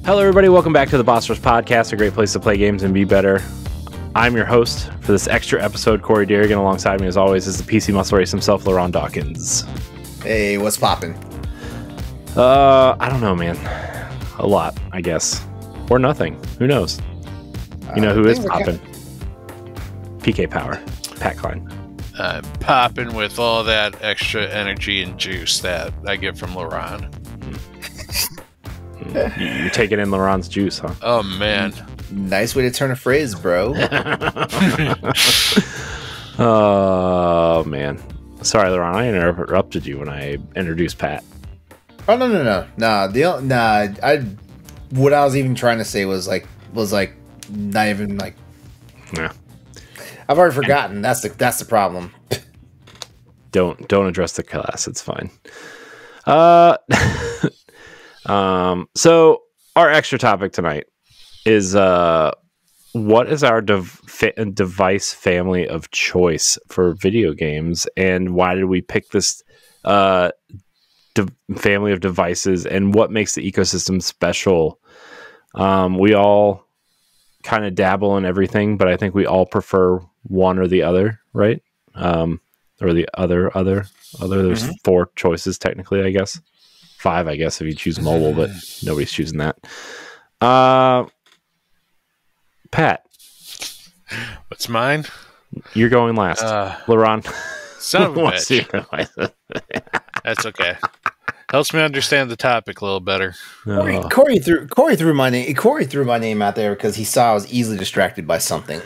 Hello, everybody. Welcome back to the Boss Rush Podcast, a great place to play games and be better. I'm your host for this extra episode, Corey Derrigan. Alongside me, as always, is the PC muscle race himself, LeRon Dawkins. Hey, what's poppin'? I don't know, man. A lot, I guess. Or nothing. Who knows? You know who is popping? PK Power. Pat Klein. I'm popping with all that extra energy and juice that I get from LeRon. You're taking in LeRon's juice, huh? Oh, man. Nice way to turn a phrase, bro. Oh, man. Sorry, LeRon. I interrupted you when I introduced Pat. Oh, no. What I was even trying to say was not even like. Yeah. I've already forgotten. That's the problem. Don't address the class. It's fine. So our extra topic tonight is what is our device family of choice for video games, and why did we pick this family of devices, and what makes the ecosystem special? We all kind of dabble in everything, but I think we all prefer one or the other, right? Or the other. There's four choices technically, I guess. 5, I guess, if you choose mobile, but nobody's choosing that. Pat. What's mine? You're going last. LeRon. Son of a bitch. That's okay. Helps me understand the topic a little better. Corey threw my name out there because he saw I was easily distracted by something.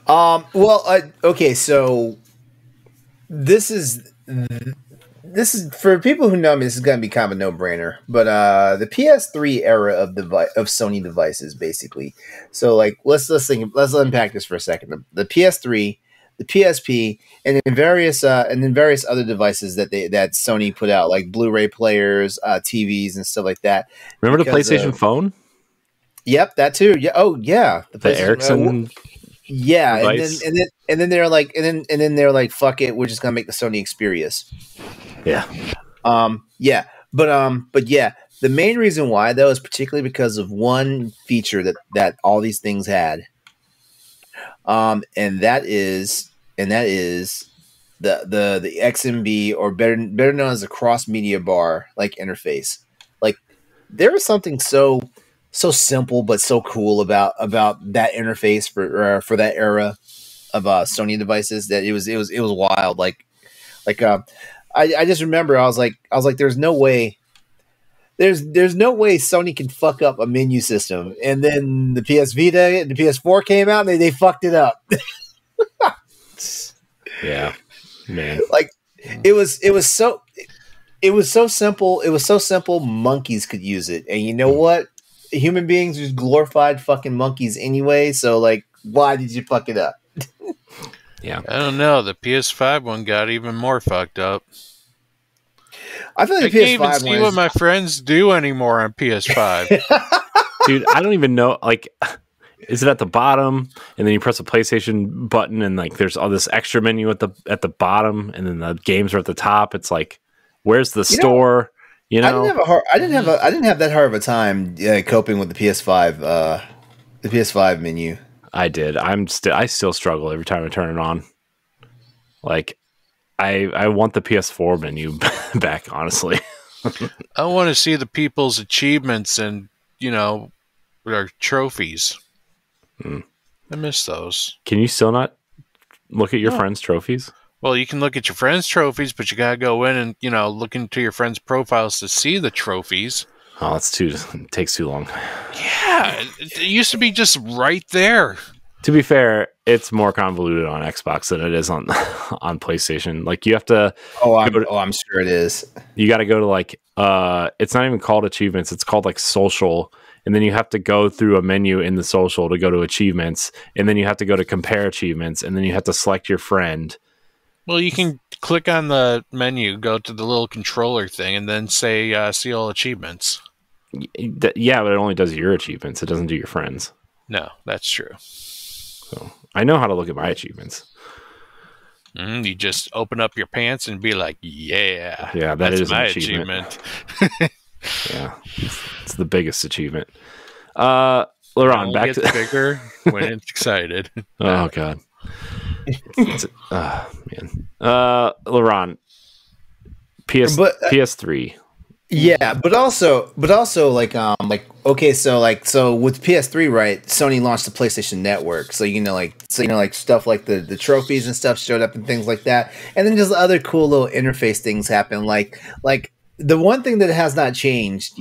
Okay, so this is for people who know me. This is going to be kind of a no-brainer, but the PS3 era of Sony devices, basically. So, like, let's unpack this for a second. The PS3, the PSP, and then various other devices that Sony put out, like Blu-ray players, TVs, and stuff like that. Remember the PlayStation phone? Yep, that too. Yeah. Oh, yeah. The Ericsson. Yeah, device. and then they're like, fuck it, we're just gonna make the Sony Xperius. Yeah. But yeah, the main reason why though is particularly because of one feature that all these things had. And that is the XMB, or better known as the cross media bar like interface. Like, there was something so simple but so cool about that interface for that era of Sony devices that it was wild. I just remember I was like there's no way Sony can fuck up a menu system. And then the PS Vita and the PS4 came out and they fucked it up. Yeah, man. Like, it was so simple. It was so simple monkeys could use it. And you know what? Human beings are glorified fucking monkeys anyway. So, like, why did you fuck it up? Yeah, I don't know. The PS5 one got even more fucked up. I feel like I can't even see what my friends do anymore on PS5. dude, I don't even know. Like, is it at the bottom, and then you press the PlayStation button, and like there's all this extra menu at the bottom, and then the games are at the top? It's like, where's the store? You know, I didn't have that hard of a time coping with the PS5 menu. I did. I still struggle every time I turn it on. Like, I want the PS4 menu back, honestly. I want to see the people's achievements and, their trophies. I miss those. Can you still not look at your friends' trophies? Well, you can look at your friends' trophies, but you gotta go in and, look into your friends' profiles to see the trophies. Oh, it takes too long. Yeah, it used to be just right there. To be fair, it's more convoluted on Xbox than it is on PlayStation. Like, you have to. I'm sure it is. You got to go to it's not even called achievements. It's called like social, and then you have to go through a menu in the social to go to achievements, and then you have to go to compare achievements, and then you have to select your friend. Well, you can click on the menu, go to the little controller thing, and then say see all achievements. Yeah, but it only does your achievements. It doesn't do your friends. No, that's true. So I know how to look at my achievements. You just open up your pants and be like, yeah, that's is my achievement. Yeah, it's the biggest achievement. LeRon, back to bigger when it's excited. Oh God, man. LeRon, PS3. Yeah, but also like okay, so with PS3, right? Sony launched the PlayStation Network, so like stuff like the trophies and stuff showed up and things like that, and then just other cool little interface things happen. Like the one thing that has not changed,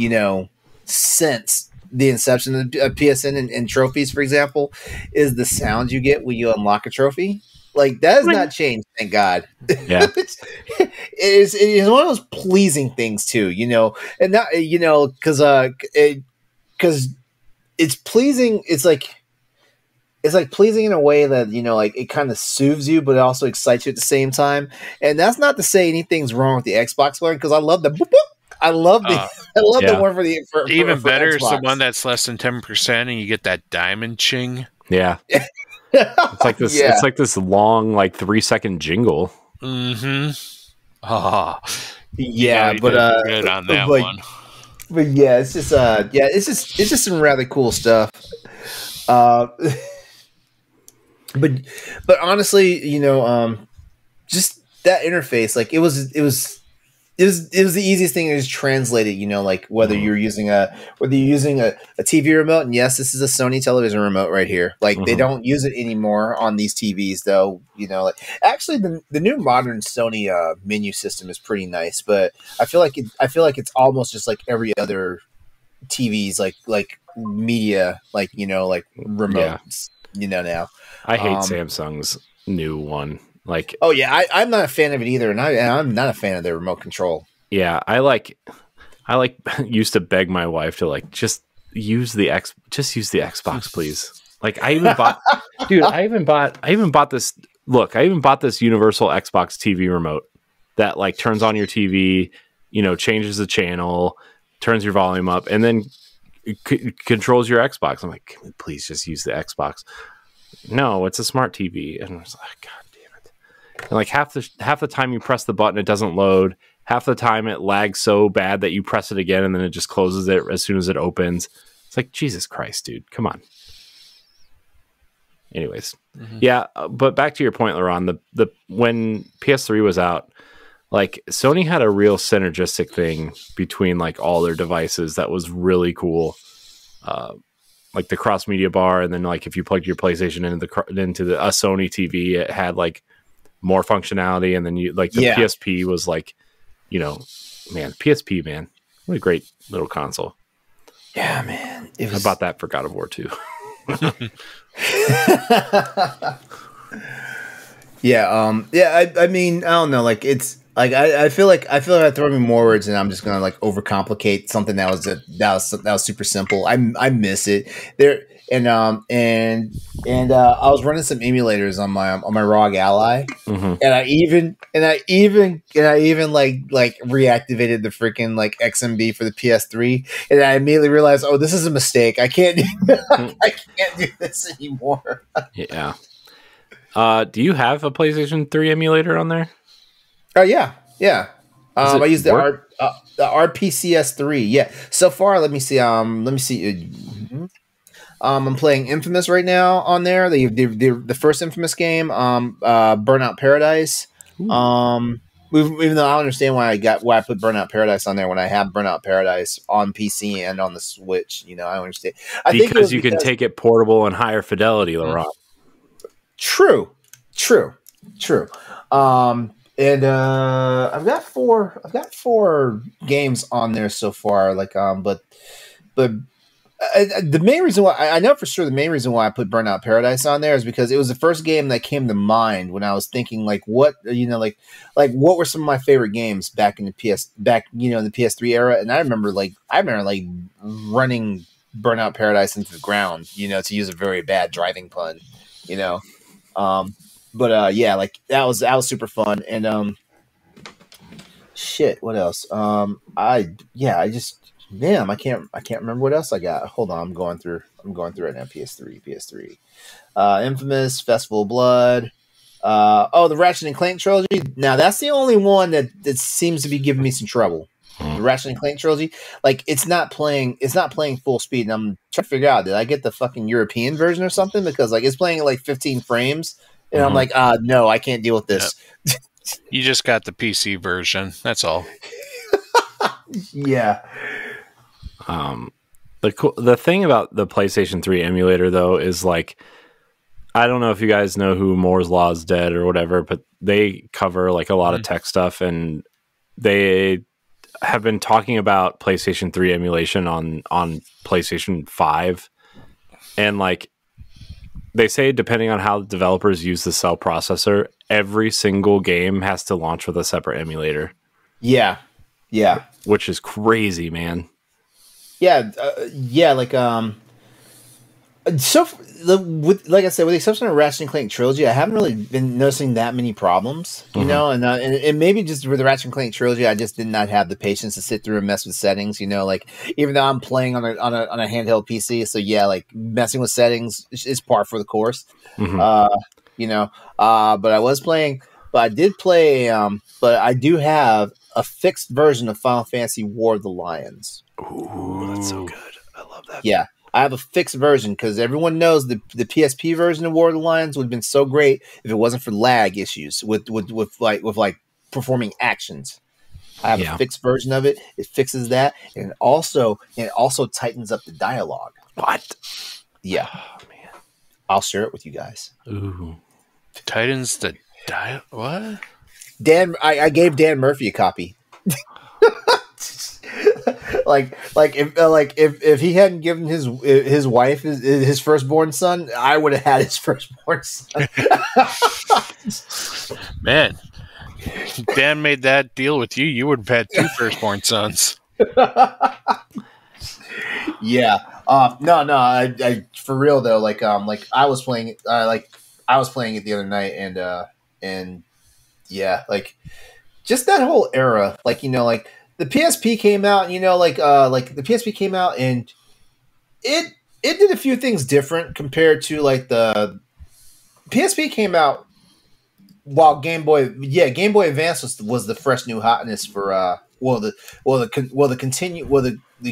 since the inception of PSN and trophies, for example, is the sound you get when you unlock a trophy. Like that has not changed, thank God. Yeah, it is one of those pleasing things too, and not because it's pleasing. It's like pleasing in a way that like it kind of soothes you, but it also excites you at the same time. And that's not to say anything's wrong with the Xbox one because I love the boop, boop. I love the one for even for better is the Xbox. one that's less than 10%, and you get that diamond ching. Yeah. It's like this. Yeah. It's like this long, like 3-second jingle. Mm-hmm. Oh, yeah, but good on that one. But yeah, it's just some rather cool stuff. But honestly, just that interface, like it was the easiest thing to just translate it, like whether you're using a TV remote, and yes, this is a Sony television remote right here. Like they don't use it anymore on these TVs though, like actually the new modern Sony menu system is pretty nice, but I feel like it's almost just like every other TV's like media, like remotes, now. I hate Samsung's new one. Like, oh yeah, I'm not a fan of it either, and I'm not a fan of their remote control. Yeah, I used to beg my wife to like just use the Xbox, please. Like I even bought this. Look, I even bought this universal Xbox TV remote that like turns on your TV, changes the channel, turns your volume up, and then controls your Xbox. I'm like, can we please just use the Xbox? No, it's a smart TV, and I was like, God. And like half the time you press the button, it doesn't load. Half the time it lags so bad that you press it again and then it just closes it as soon as it opens. It's like, Jesus Christ, dude, come on. Anyways, yeah, but back to your point, LeRon, the when PS3 was out, like Sony had a real synergistic thing between like all their devices that was really cool. Like the cross media bar, and then like if you plugged your PlayStation into a Sony TV, it had like more functionality, and then you like the PSP was like, PSP, man, what a great little console. Yeah, man. I bought that for God of War 2. I mean, I don't know, like it's like I feel like I throw me more words and I'm just gonna like overcomplicate something that was super simple. I miss it there. And I was running some emulators on my ROG Ally, and I even like reactivated the freaking like XMB for the PS3, and I immediately realized, oh, this is a mistake. I can't do this anymore. Yeah. Do you have a PlayStation 3 emulator on there? Oh yeah. I use the RPCS3. Yeah. So far, let me see. I'm playing Infamous right now on there. The first Infamous game, Burnout Paradise. Even though I don't understand why I put Burnout Paradise on there when I have Burnout Paradise on PC and on the Switch. I don't understand. Because you can take it portable and higher fidelity, LeRon. True. And I've got four games on there so far. Like, but the main reason why I know for sure the main reason why I put Burnout Paradise on there is because it was the first game that came to mind when I was thinking like what what were some of my favorite games back in the PS3 era, and I remember running Burnout Paradise into the ground, to use a very bad driving pun, yeah, like that was super fun. And shit, what else? I can't remember what else I got. Hold on, I'm going through right now. PS3. Infamous, Festival of Blood. The Ratchet and Clank trilogy. Now that's the only one that seems to be giving me some trouble. the Ratchet and Clank trilogy, like it's not playing full speed. And I'm trying to figure out, did I get the fucking European version or something? Because like it's playing at like 15 frames, and I'm like, no, I can't deal with this. Yep. You just got the PC version. That's all. Yeah. The thing about the PlayStation 3 emulator though is like, I don't know if you guys know who Moore's Law is Dead or whatever, but they cover like a lot of tech stuff, and they have been talking about PlayStation 3 emulation on PlayStation 5, and like they say, depending on how developers use the cell processor, every single game has to launch with a separate emulator. Yeah. Which is crazy, man. Yeah, like so like I said, with the exception of Ratchet and Clank trilogy, I haven't really been noticing that many problems, you know, and maybe just with the Ratchet and Clank trilogy, I just did not have the patience to sit through and mess with settings, you know, like even though I'm playing on a handheld PC, so yeah, like messing with settings is par for the course, you know, but I did play, but I do have a fixed version of Final Fantasy War of the Lions. Ooh, that's so good. I love that. Yeah. I have a fixed version because everyone knows the PSP version of War of the Lions would have been so great if it wasn't for lag issues with performing actions. I have a fixed version of it. It fixes that, and it also tightens up the dialogue. What? Yeah, man. I'll share it with you guys. Ooh, Tightens the what? Dan, I gave Dan Murphy a copy. like if he hadn't given his wife his firstborn son, I would have had his firstborn son. Man, Dan made that deal with you. You would have had 2 firstborn sons. Yeah. No. I for real though. Like I was playing it. I was playing it the other night, and yeah, like just that whole era. Like, you know, like the PSP came out. You know, like the PSP came out, and it did a few things different compared to like the PSP came out while Game Boy Advance was the fresh new hotness for the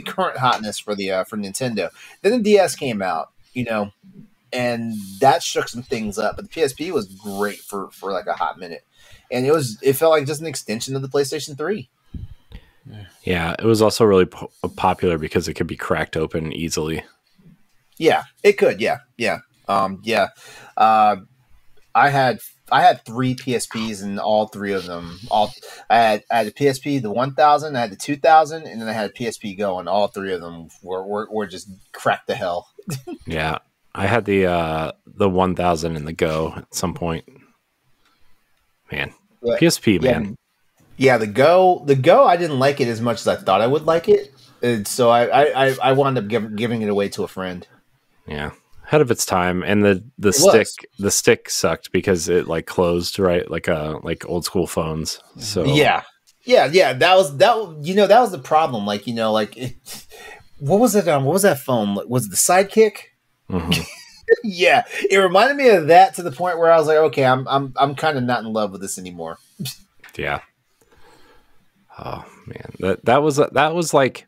current hotness for Nintendo. Then the DS came out, you know, and that shook some things up. But the PSP was great for like a hot minute, and it felt like just an extension of the PlayStation 3. Yeah, it was also really popular because it could be cracked open easily. Yeah, it could. Yeah. I had 3 PSPs, and all 3 of them. I had a PSP, the 1000, I had the 2000, and then I had a PSP Go, and all 3 of them were just cracked to hell. Yeah, I had the 1000 and the Go at some point. Man, but, PSP, man. Yeah, the Go. I didn't like it as much as I thought I would like it, and so I wound up giving it away to a friend. Yeah. Ahead of its time, and the stick sucked because it like closed, right, like old school phones. So yeah, that was the problem. Like, you know, like what was it? What was that phone? Was it the Sidekick? Mm-hmm. Yeah, it reminded me of that to the point where I was like, okay, I'm kind of not in love with this anymore. Yeah. Oh man, that was like,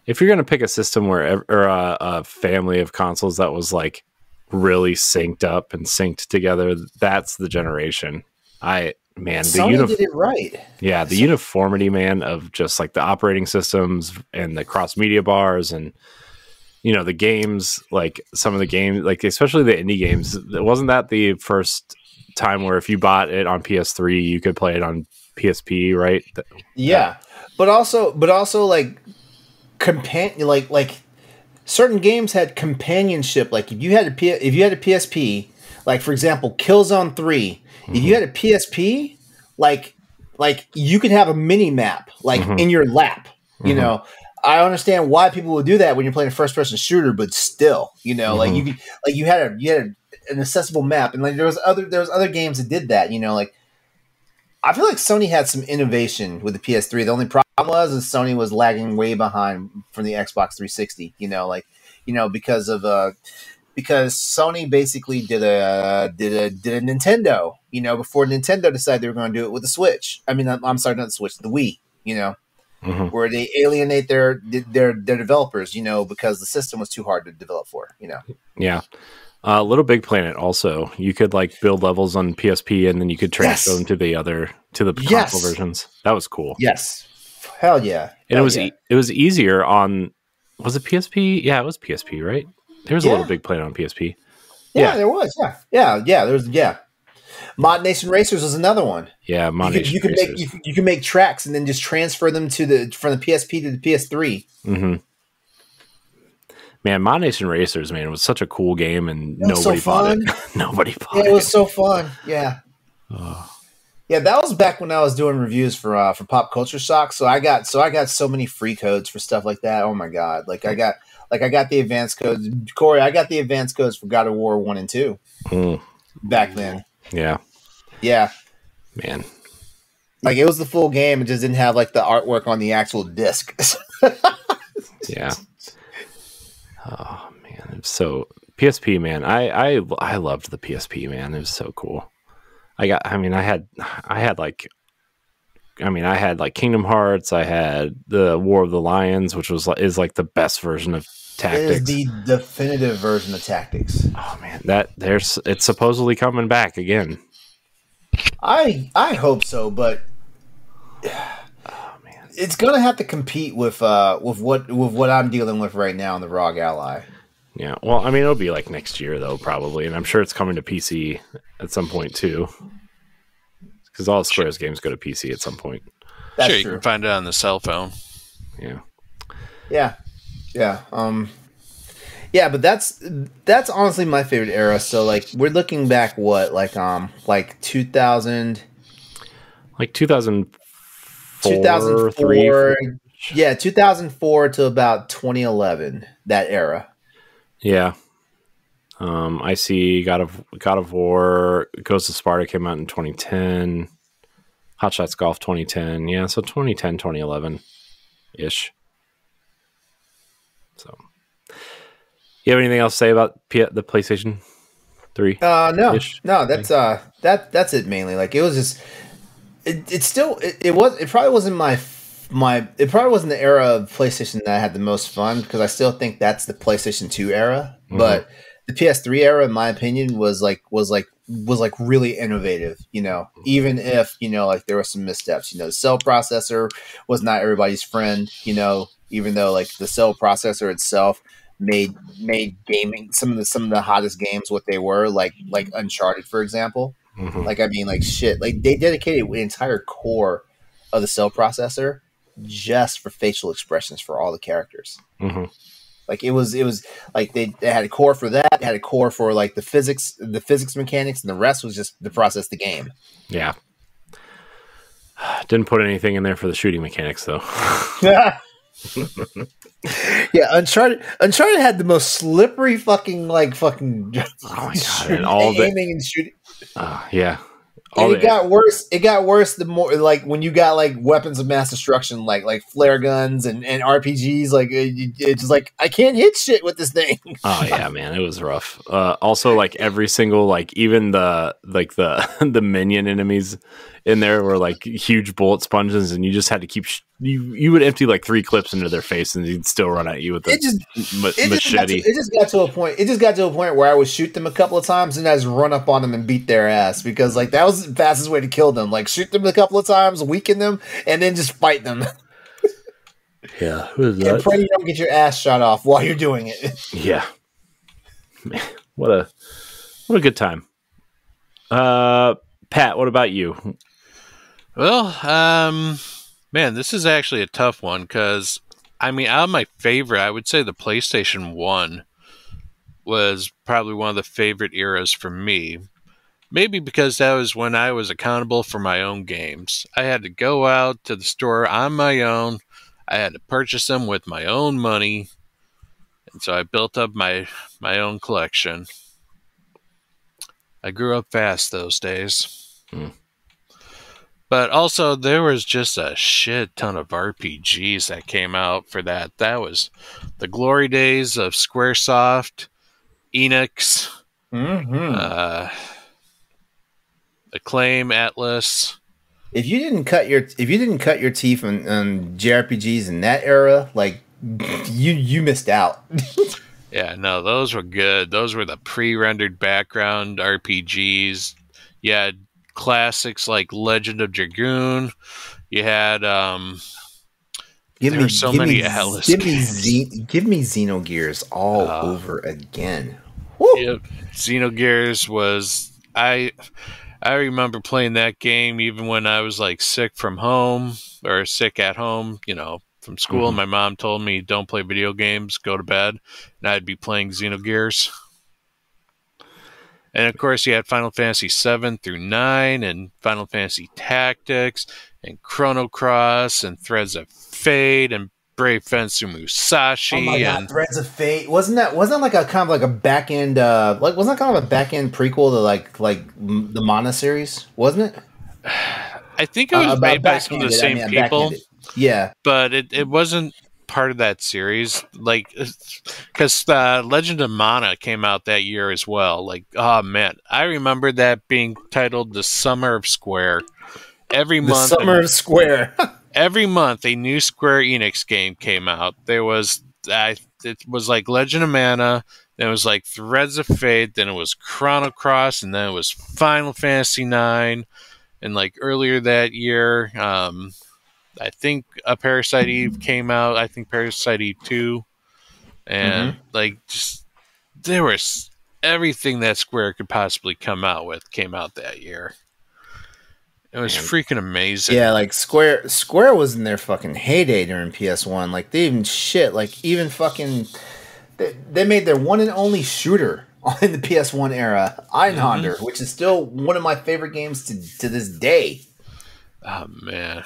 if you're gonna pick a system or a family of consoles that was like really synced up and synced together, that's the generation. Sony did it right. Yeah, the uniformity, man, of just like the operating systems and the cross media bars, and you know the games, like some of the games, like especially the indie games. Wasn't that the first time where if you bought it on PS3, you could play it on PSP, right? Yeah, but also like like certain games had companionship. Like if you had a PSP, like for example, Killzone 3, if you had a PSP, like you could have a mini map like in your lap. You know, I understand why people would do that when you're playing a first person shooter, but still, you know, like you had an accessible map, and like there was other games that did that. You know, like I feel like Sony had some innovation with the PS3. The only problem was Sony was lagging way behind from the Xbox 360. You know, like, you know, because Sony basically did a Nintendo. You know, before Nintendo decided they were going to do it with the Switch. I mean, I'm sorry, not the Switch, the Wii. You know, Mm-hmm. where they alienate their developers, because the system was too hard to develop for, Yeah. Little Big Planet also. You could like build levels on PSP and then you could transfer them to the console versions. That was cool. Yes. Hell yeah. And it was easier on, was it PSP? Yeah, it was PSP, right? There was a Little Big Planet on PSP. Yeah, there was. Yeah. There was. Mod Nation Racers was another one. Yeah, Mod Nation Racers. You can make tracks and then just transfer them from the PSP to the PS3. Mm-hmm. Man, Mod Nation Racers, man, it was such a cool game, and nobody bought it. Nobody bought it. It was so fun. Yeah. Yeah, that was back when I was doing reviews for Pop Culture Shock. So I got so many free codes for stuff like that. Oh my god! I got the advanced codes. Corey, I got the advanced codes for God of War 1 and 2 back then. Yeah. Yeah. Man. Like it was the full game. It just didn't have like the artwork on the actual disc. Yeah. Oh man, it's so PSP, man. I loved the PSP, man. It was so cool. I had like Kingdom Hearts. I had the War of the Lions, which is like the best version of Tactics. It is the definitive version of Tactics. Oh man, it's supposedly coming back again. I hope so, but man, it's gonna have to compete with what I'm dealing with right now in the ROG Ally. Yeah, well, I mean, it'll be like next year though, probably, and I'm sure it's coming to PC at some point too, because all Square's games go to PC at some point. That's true. You can find it on the cell phone. Yeah. Yeah, but that's honestly my favorite era. So like we're looking back, like 2000, like 2004, 2004, yeah, 2004 to about 2011, that era. Yeah. I see God of War, Ghost of Sparta came out in 2010. Hot Shots Golf 2010. Yeah, so 2010, 2011-ish. So, you have anything else to say about the PlayStation 3? No, that's it mainly. Like it was just, it probably wasn't it probably wasn't the era of PlayStation that I had the most fun, because I still think that's the PlayStation 2 era, but the PS3 era, in my opinion, was really innovative, even if, like there were some missteps, the cell processor was not everybody's friend, even though like the cell processor itself made gaming some of the hottest games what they were, like Uncharted, for example. Like, I mean, like shit, like they dedicated an entire core of the cell processor just for facial expressions for all the characters. Like it was like they had a core for that, they had a core for like the physics mechanics, and the rest was just to process the game. Yeah. Didn't put anything in there for the shooting mechanics though. Yeah, Uncharted had the most slippery fucking oh my god, and all the aiming and shooting. Yeah. And it got worse. It got worse the more like when you got like weapons of mass destruction, like flare guns and RPGs. Like it's just like I can't hit shit with this thing. Oh yeah, man, it was rough. Also, like every single even the the minion enemies in there were like huge bullet sponges, and you just had to keep you would empty like 3 clips into their face, and they'd still run at you with machete. It just got to a point. It just got to a point where I would shoot them a couple of times and I just run up on them and beat their ass, because like that was the fastest way to kill them. Like shoot them a couple of times, weaken them, and then just fight them. Yeah, and pray you don't get your ass shot off while you're doing it. Yeah, man, what a good time. Pat, what about you? Well, man, this is actually a tough one, because, I mean, out of my favorite, I would say the PlayStation 1 was probably one of the favorite eras for me. Maybe because that was when I was accountable for my own games. I had to go out to the store on my own. I had to purchase them with my own money. And so I built up my own collection. I grew up fast those days. But also, there was just a shit ton of RPGs that came out for that. That was the glory days of Squaresoft, Enix, Acclaim, Atlas. if you didn't cut your teeth on JRPGs in that era, like you missed out. Yeah, no, those were good. Those were the pre-rendered background RPGs. You had classics like Legend of Dragoon. You had Give there me were so many Atlas games. give me Xenogears all over again. Yep. Xenogears was I remember playing that game even when I was like sick from home or sick at home, from school. Mm-hmm. My mom told me don't play video games, go to bed, and I'd be playing Xenogears. And of course, you had Final Fantasy 7 through 9 and Final Fantasy Tactics and Chrono Cross and Threads of Fate and Brave Fencer Musashi. Oh my god, Threads of Fate. Wasn't that like a kind of like a back end wasn't that kind of a back end prequel to like the Mana series, wasn't it? I think it was made by some of the same people. Yeah. But it wasn't part of that series, like, because Legend of Mana came out that year as well. Like, oh man, I remember that being titled the Summer of Square. Every month, Summer of Square. every month, a new Square Enix game came out. There was it was like Legend of Mana, then it was like Threads of Fate, then it was Chrono Cross, and then it was Final Fantasy 9. And like earlier that year, I think a Parasite Eve came out. I think Parasite Eve 2. And like just there was everything that Square could possibly come out with came out that year. It was freaking amazing. Yeah, like Square was in their fucking heyday during PS1. Like they even fucking they made their one and only shooter in the PS1 era, Einhander, which is still one of my favorite games to this day. Oh man.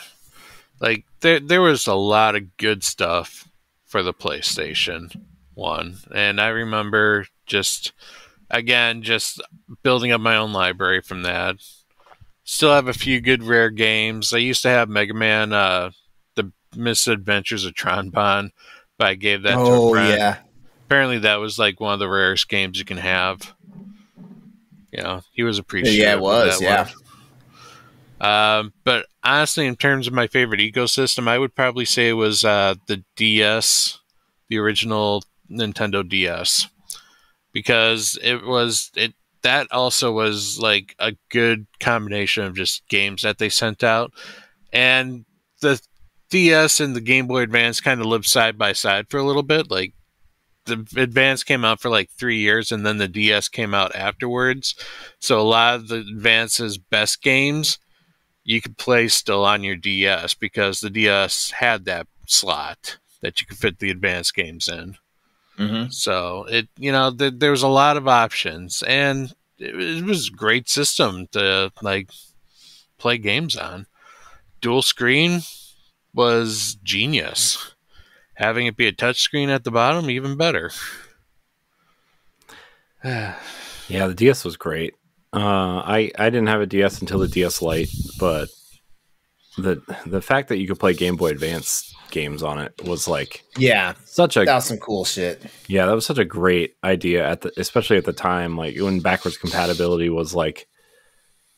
Like there was a lot of good stuff for the PlayStation 1. And I remember just building up my own library from that. Still have a few good rare games. I used to have Mega Man, The Misadventures of Tron-Bon, but I gave that to a friend. Oh, yeah. Apparently that was like one of the rarest games you can have. He was appreciative. Yeah, it was, yeah. But honestly, in terms of my favorite ecosystem, I would probably say it was the DS, the original Nintendo DS, because that also was like a good combination of just games that they sent out, and the DS and the Game Boy Advance kind of lived side by side for a little bit. Like the Advance came out for like 3 years, and then the DS came out afterwards. So a lot of the Advance's best games you could play still on your DS because the DS had that slot that you could fit the advanced games in. So there was a lot of options, and it was a great system to like play games on. Dual screen was genius. Having it be a touchscreen at the bottom, even better. Yeah, the DS was great. I didn't have a DS until the DS Lite, but the fact that you could play Game Boy Advance games on it was like that was some cool shit. Yeah, that was such a great idea especially at the time, like when backwards compatibility was like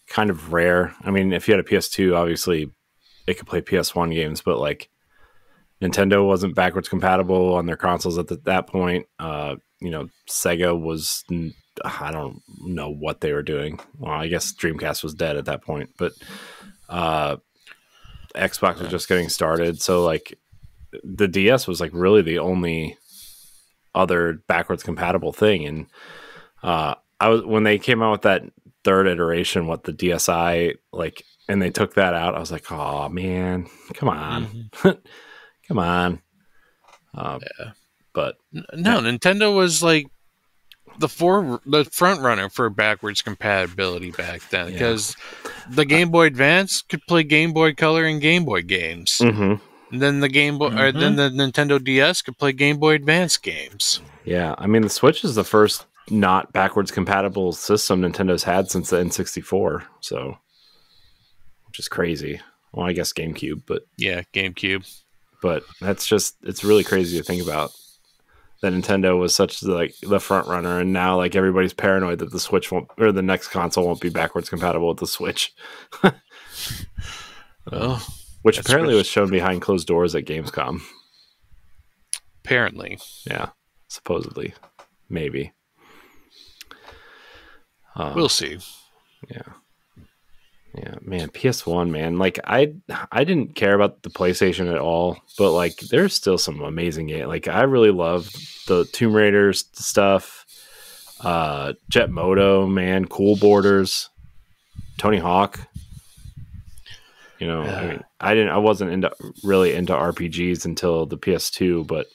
kind of rare. I mean, if you had a PS2, obviously it could play PS1 games, but like Nintendo wasn't backwards compatible on their consoles at that point. Sega was. I don't know what they were doing. Well, I guess Dreamcast was dead at that point, but Xbox was just getting started. So like the DS was like really the only other backwards compatible thing. And when they came out with that third iteration, the DSi, like, and they took that out, I was like, oh man, come on. Come on. But no, Nintendo was like the front runner for backwards compatibility back then, because the Game Boy Advance could play Game Boy Color and Game Boy games. And then the then the Nintendo DS could play Game Boy Advance games. Yeah, I mean the Switch is the first not backwards compatible system Nintendo's had since the N64, so which is crazy. Well, I guess GameCube, but yeah, GameCube. But it's really crazy to think about. That Nintendo was such like the front runner, and now like everybody's paranoid that the Switch won't, or the next console won't be backwards compatible with the Switch. Oh, which apparently was shown behind closed doors at Gamescom. Apparently. Yeah, supposedly. Maybe. We'll see. Yeah. Yeah, man, PS1, man. Like I didn't care about the PlayStation at all, but like there's still some amazing games. Like I really love the Tomb Raider stuff. Jet Moto, man, Cool Borders, Tony Hawk. You know, I mean, I wasn't really into RPGs until the PS2, but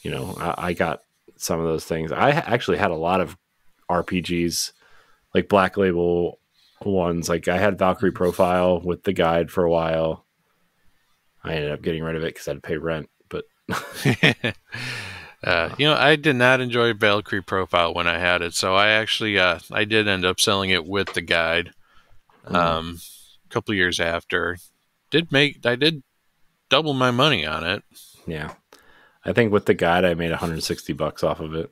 you know, I got some of those things. I actually had a lot of RPGs, like Black Label ones. Like I had Valkyrie Profile with the guide for a while. I ended up getting rid of it because I had to pay rent. But you know, I did not enjoy Valkyrie Profile when I had it, so I actually I did end up selling it with the guide. A couple of years after, I did double my money on it. Yeah, I think with the guide I made $160 off of it.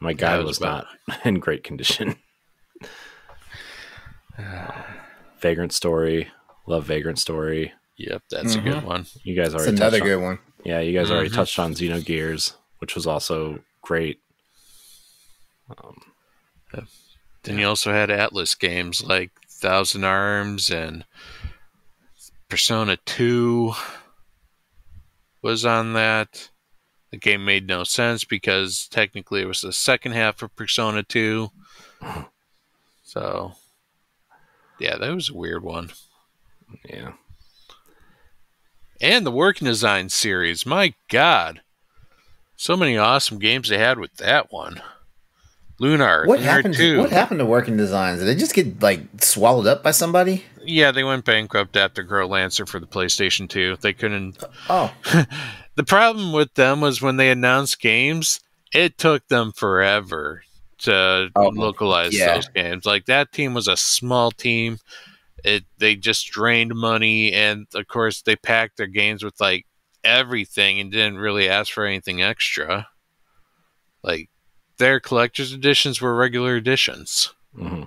My guide was not in great condition. Vagrant Story, love Vagrant Story. Yep, that's a good one. You guys already another good one. Yeah, you guys already touched on Xenogears, which was also great. Then you also had Atlas games like Thousand Arms and Persona 2 was on that. The game made no sense because technically it was the second half of Persona 2. So, yeah, that was a weird one. Yeah. And the Working Design series. My God. So many awesome games they had with that one. Lunar. What Lunar happened? 2. What happened to Working Designs? Did they just get like swallowed up by somebody? Yeah, they went bankrupt after Grow Lancer for the PlayStation 2. They couldn't. Oh. The problem with them was when they announced games, it took them forever to localize those games. Like that team was a small team. They just drained money, and of course they packed their games with like everything and didn't really ask for anything extra. Like their collector's editions were regular editions. Mm-hmm.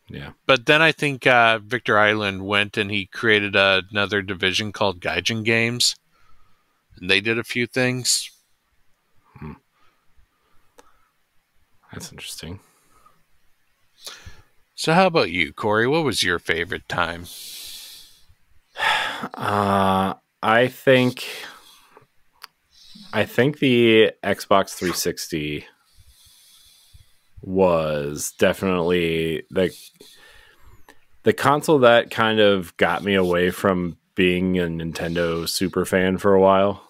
Yeah. But then I think Victor Island went and he created another division called Gaijin Games. And they did a few things. That's interesting. So how about you, Corey? What was your favorite time? I think the Xbox 360 was definitely the console that kind of got me away from being a Nintendo super fan for a while,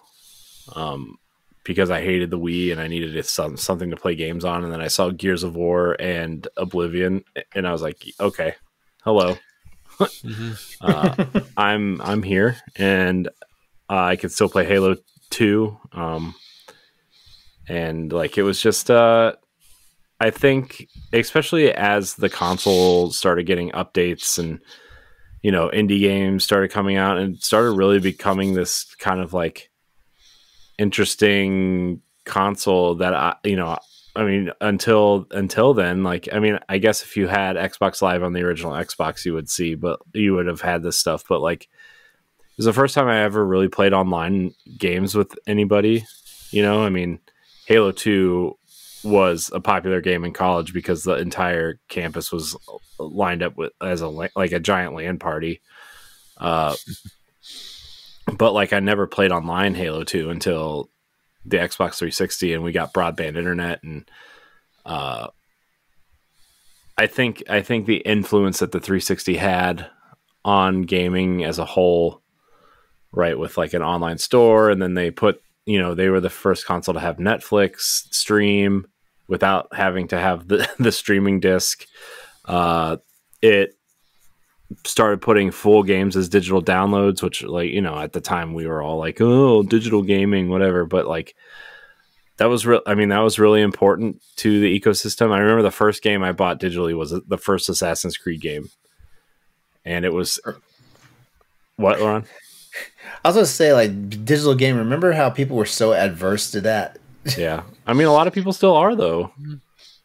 because I hated the Wii and I needed something to play games on. And then I saw Gears of War and Oblivion, and I was like, okay, hello. I'm here, and I could still play Halo 2. And like, it was just, I think, especially as the console started getting updates and, you know, indie games started coming out and started really becoming this kind of like interesting console that I mean, until then, like, I mean, I guess if you had Xbox Live on the original Xbox, you would have had this stuff. But like, it was the first time I ever really played online games with anybody. You know, I mean, Halo 2 was a popular game in college because the entire campus was lined up with as a giant LAN party. But like, I never played online Halo 2 until the Xbox 360, and we got broadband internet. And I think the influence that the 360 had on gaming as a whole, right, with like an online store, and then they put, you know, they were the first console to have Netflix stream without having to have the streaming disc. It started putting full games as digital downloads, which, like, you know, at the time we were all like, oh, digital gaming, whatever. But like, that was really important to the ecosystem. I remember the first game I bought digitally was the first Assassin's Creed game. And it was what, LeRon? I was going to say, like, digital game. Remember how people were so adverse to that? Yeah. I mean, a lot of people still are, though.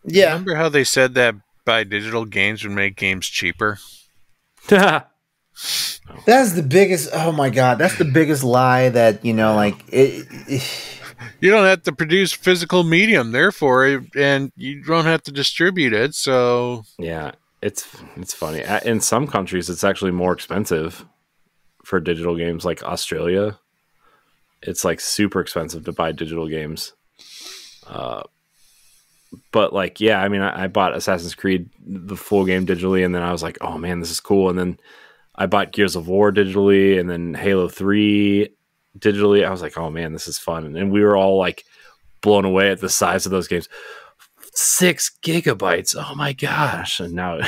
Yeah. Remember how they said that buy digital games would make games cheaper? That's the biggest. Oh my god, that's the biggest lie that like it. You don't have to produce physical medium, therefore, and you don't have to distribute it. So yeah, it's funny. In some countries, it's actually more expensive for digital games, like Australia. It's like super expensive to buy digital games. But like, yeah, I mean, I bought Assassin's Creed, the full game digitally, and then I was like, oh man, this is cool. And then I bought Gears of War digitally, and then Halo 3 digitally. I was like, oh man, this is fun. And we were all like blown away at the size of those games. 6 gigabytes. Oh my gosh. And now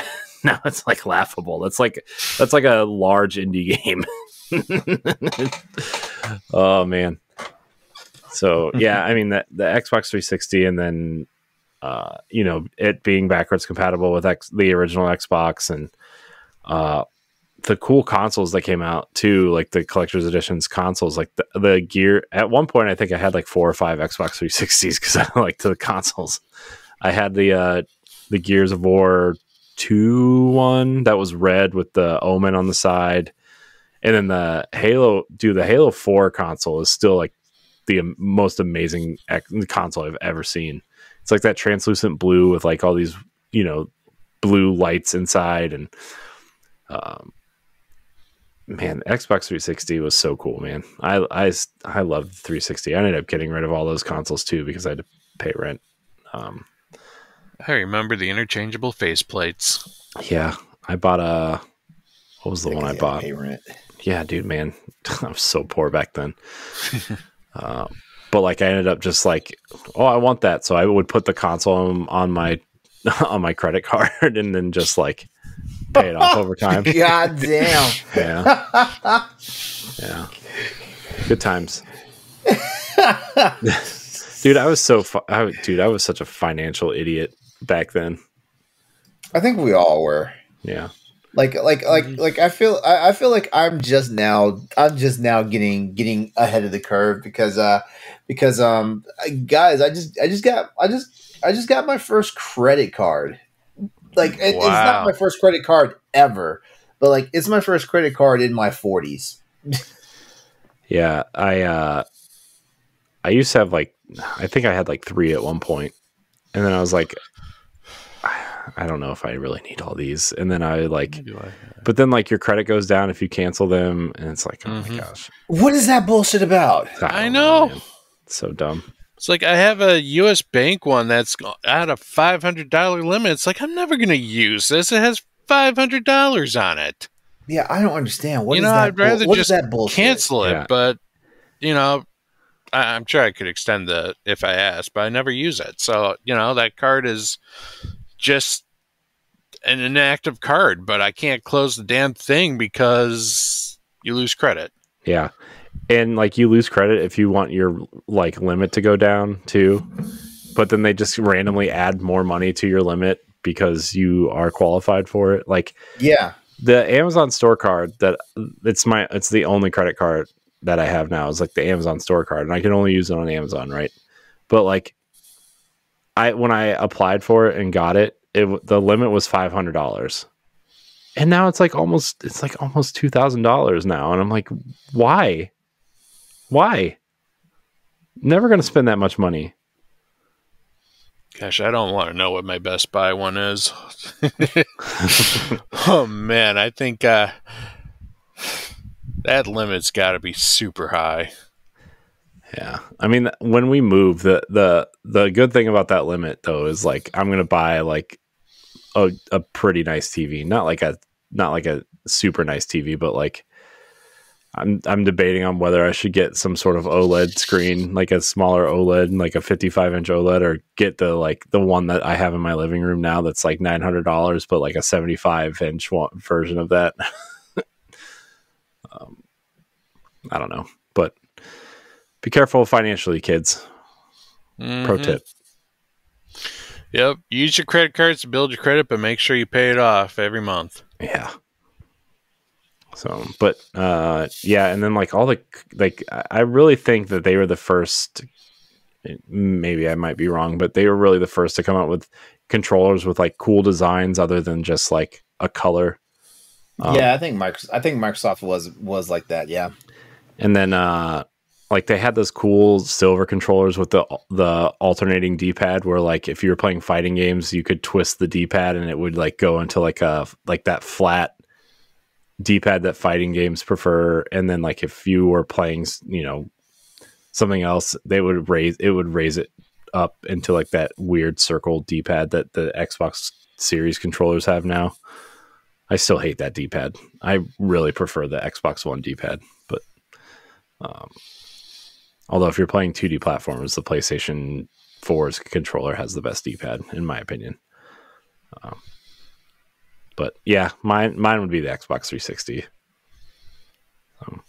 it's like laughable. That's like a large indie game. Oh man. So yeah, I mean the Xbox 360, and then it being backwards compatible with the original Xbox, and the cool consoles that came out too, like the collector's editions consoles, like the gear. At one point, I think I had like 4 or 5 Xbox 360s because I liked the consoles. I had the Gears of War 2 one that was red with the Omen on the side, and then the Halo 4 console is still like the most amazing console I've ever seen. It's like that translucent blue with like all these, blue lights inside. And man, Xbox 360 was so cool, man. I loved 360. I ended up getting rid of all those consoles too because I had to pay rent. I remember the interchangeable faceplates. Yeah, I bought what was the one I bought? Pay rent. Yeah, dude, man, I was so poor back then. But like I ended up just like, oh, I want that, so I would put the console on my credit card and then just like pay it off over time. God damn. Yeah. Yeah. Good times. Dude, I was such a financial idiot back then. I think we all were. Yeah. Like I feel like I'm just now getting ahead of the curve because guys, I just got my first credit card. Like it's not my first credit card ever, but like it's my first credit card in my 40s. Yeah, I used to have like, I think I had like 3 at one point, and then I was like, I don't know if I really need all these. And then but then like your credit goes down if you cancel them, and it's like, oh my gosh, what is that bullshit about? I know. It's so dumb. It's like I have a U.S. Bank one that's at a $500 limit. It's like, I'm never going to use this. It has $500 on it. Yeah, I don't understand. What is that? I'd rather just bullshit? Cancel it. Yeah. But, I'm sure I could extend if I asked, but I never use it. So, that card is just an inactive card, but I can't close the damn thing because you lose credit. Yeah. And like you lose credit if you want your like limit to go down too, but then they just randomly add more money to your limit because you are qualified for it. Like, yeah, the Amazon store card it's the only credit card that I have now is like the Amazon store card, and I can only use it on Amazon, right? But like when I applied for it and got it, the limit was $500. And now it's like almost $2,000 now. And I'm like, why? Never going to spend that much money. Gosh, I don't want to know what my Best Buy one is. Oh man, I think that limit's got to be super high. Yeah. I mean, when we move, the good thing about that limit though is like I'm going to buy like a pretty nice TV, not like a super nice TV, but like I'm debating on whether I should get some sort of OLED screen, like a smaller OLED, like a 55-inch OLED, or get the one that I have in my living room now that's like $900, but like a 75-inch version of that. I don't know, but be careful financially, kids. Mm-hmm. Pro tip. Yep. Use your credit cards to build your credit, but make sure you pay it off every month. Yeah. So, but yeah, and then like I really think that they were the first. Maybe I might be wrong, but they were really the first to come out with controllers with like cool designs other than just like a color. Yeah, I think Microsoft was like that. Yeah, and then like they had those cool silver controllers with the alternating D-pad, where like if you were playing fighting games, you could twist the D-pad and it would like go into like that flat D-pad that fighting games prefer. And then like if you were playing, something else, it would raise it up into like that weird circle D-pad that the Xbox Series controllers have now. I still hate that D-pad. I really prefer the Xbox One D-pad, but although if you're playing 2D platformers, the PlayStation 4's controller has the best D-pad in my opinion. But yeah, mine would be the Xbox 360.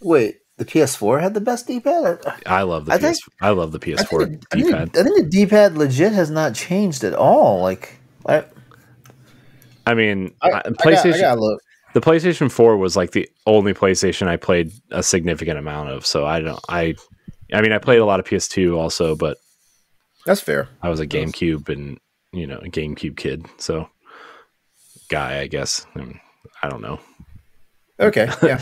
Wait, the PS4 had the best D-pad? I love the PS4 D-pad. I think the D-pad legit has not changed at all. Like, PlayStation. The PlayStation 4 was like the only PlayStation I played a significant amount of. So I played a lot of PS2 also, but that's fair. I was a GameCube and a GameCube kid. So guy, I guess. I don't know. Okay, yeah.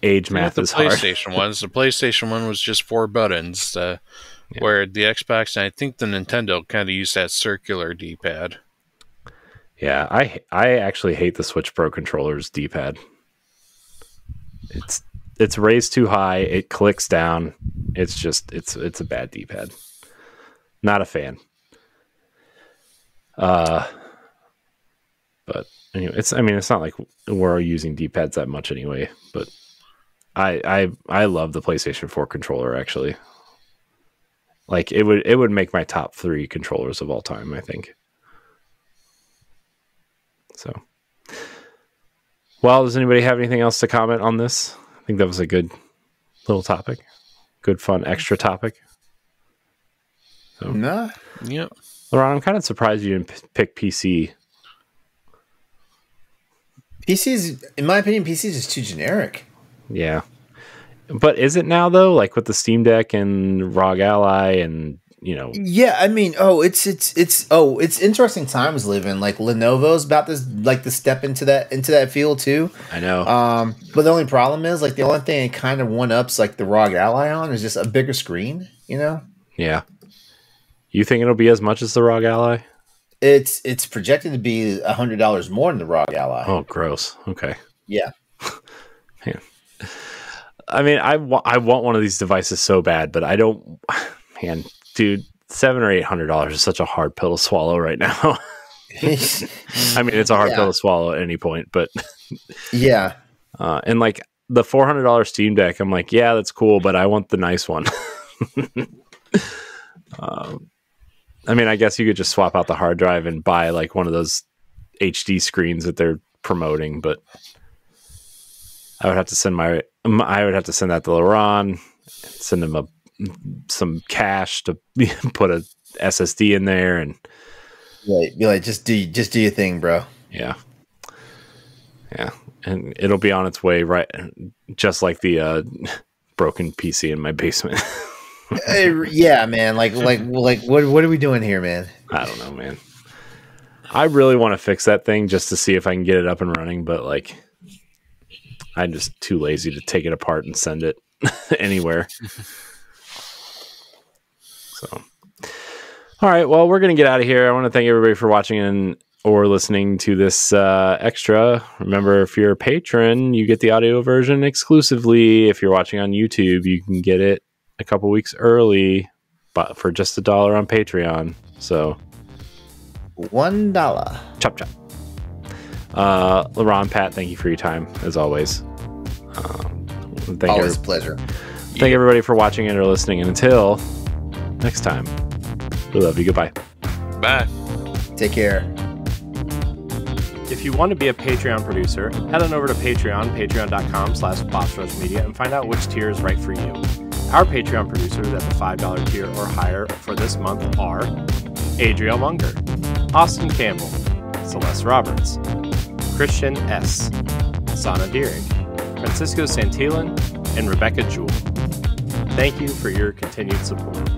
Age math is hard. The PlayStation 1 was just 4 buttons, where the Xbox and I think the Nintendo kind of used that circular D-pad. Yeah, I actually hate the Switch Pro controller's D-pad. It's raised too high. It clicks down. It's just it's a bad D-pad. Not a fan. But anyway, it's not like we're using D-pads that much anyway. But I love the PlayStation 4 controller actually. Like it would make my top 3 controllers of all time, I think. So, well, does anybody have anything else to comment on this? I think that was a good little topic. Good, fun, extra topic. So, nah. Yep. LeRon, I'm kind of surprised you didn't pick PC. PC's, in my opinion, PC's is too generic. Yeah. But is it now, though? Like with the Steam Deck and ROG Ally and... Yeah, I mean, it's interesting times living. Like Lenovo's about to step into that field too. I know. But the only problem is like the only thing it kind of one ups like the ROG Ally on is just a bigger screen. Yeah. You think it'll be as much as the ROG Ally? It's projected to be $100 more than the ROG Ally. Oh, gross. Okay. Yeah. Man. I mean, I want one of these devices so bad, but I don't. Man. Dude, $700 or $800 is such a hard pill to swallow right now. I mean, it's a hard pill to swallow at any point, but yeah. And like the $400 Steam Deck, I'm like, yeah, that's cool, but I want the nice one. I mean, I guess you could just swap out the hard drive and buy like one of those HD screens that they're promoting, but I would have to send that to LeRon, send him some cash to put a SSD in there and be like, just do your thing, bro. Yeah, and it'll be on its way, right? Just like the broken PC in my basement. Yeah, man. Like, what are we doing here, man? I don't know, man. I really want to fix that thing just to see if I can get it up and running, but like, I'm just too lazy to take it apart and send it anywhere. So, all right. Well, we're going to get out of here. I want to thank everybody for watching or listening to this extra. Remember, if you're a patron, you get the audio version exclusively. If you're watching on YouTube, you can get it a couple weeks early, but for just $1 on Patreon. So, $1. Chop chop. LeRon, Pat, thank you for your time as always. Always a pleasure. Thank everybody for watching and or listening. And until next time, we love you. Goodbye. Bye. Take care. If you want to be a Patreon producer, head on over to patreon.com/BossRushMedia and find out which tier is right for you. Our Patreon producers at the $5 tier or higher for this month are Adriel Munger, Austin Campbell, Celeste Roberts, Christian S., Sana Deering, Francisco Santillan, and Rebecca Jewell. Thank you for your continued support.